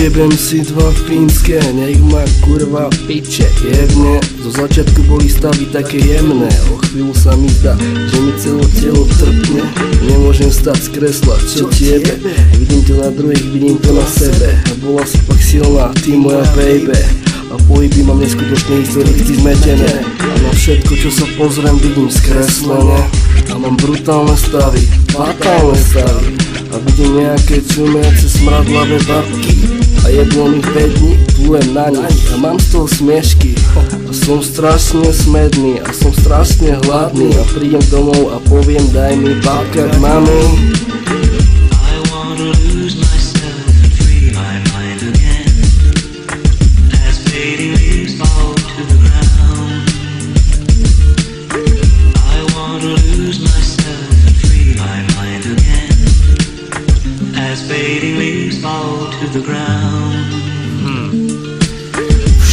Ujebem si dva fínske, nech ma kurva piče jebne. Zo začiatku boli stavy také jemné, o chvíľu sa mi zdá, že mi celé telo trpne. Nemôžem stať z kresla, čo tiebe, vidím to na druhých, vidím to na sebe. A bola si pak silná, ty moja baby. A pohyby mám neskutočne historicky zmetené. A na všetko, čo sa pozriem, vidím skreslené. A mám brutálne stavy, fatálne stavy. A vidím nejaké čumiace smradlavé babky. A jedno mi 5 dní plujem na nich a mám z toho smiešky. A som strašne smedný a som strašne hladný. A prídem domov a poviem, daj mi babka k mami.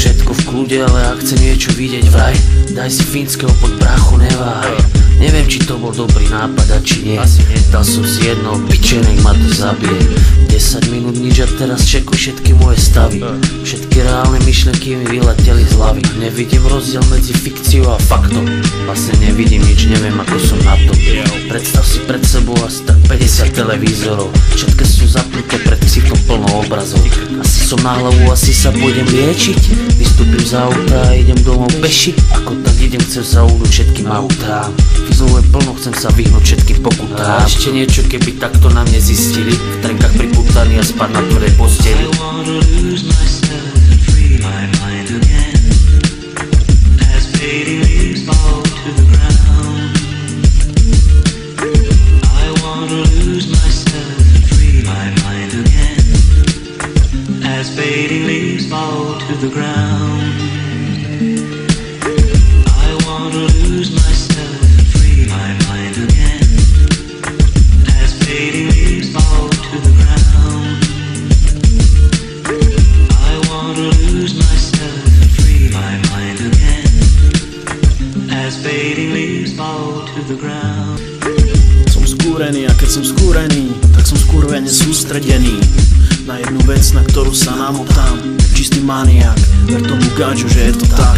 Všetko v kľude, ale ak chce niečo vidieť vraj, daj si fínskeho pod bráchu, neváhaj. Neviem, či to bol dobrý nápad a či nie. Dal som si jedno piče, nech ma to zabije. 10 minút nič a teraz čekuj všetky moje stavy. Všetky reálne myšlenky mi vyleteli z hlavy. Nevidím rozdiel medzi fikciou a faktom. Vlastne nevidím nič, neviem ako som na to. Predstav si pred sebou asi tak 50 televízorov. Všetky sú zapnuté, pred psíkom plno obrazov. Asi som na hlavu, asi sa pôjdem liečiť. Vystúpim z auta a idem domov peši. Ako tak idem, chcem sa uhnúť všetkým autám. Fizou je plno, chcem sa vyhnúť všetkým pokutám. A ešte niečo, keby takto na mne zistili. V trenkách priputaný a spať na tvrdej posteli. Fading leaves fall to the ground. I wanna lose myself and free my mind again. As fading leaves fall to the ground. I wanna lose myself and free my mind again. As fading leaves fall to the ground. Som skúrený a keď som skúrený, tak som skurvene sústredený na jednu vec, na ktorú sa namotám. Čistý maniak, ver tomu gáču, že je to tak,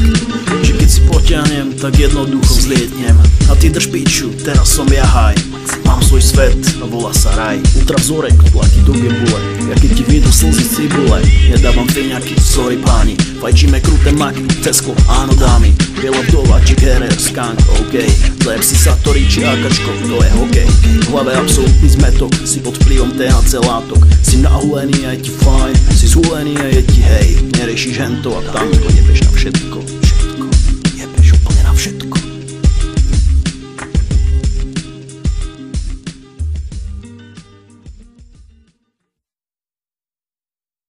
že keď si potiahnem, tak jednoducho vzlietnem. A ty drž piču, teraz som jahaj. Mám svoj svet a volá sa raj. Ultravzorek platí do gebule. Ja keď ti vyjdu slzy cibule, nedávam feňaky, sorry páni. Fajčíme kruté maky, Tesco, áno dámy. Biela vdova, Jack Herrer, Skunk, OK. Zler si Satori či Akačko, to je hokej. V hlave absolútny zmetok, si pod vplyvom THC látok. Si nahulený a je ti fajn, si zhulený a je ti hej. Neriešiš hento a tamto, nebeš na všetko.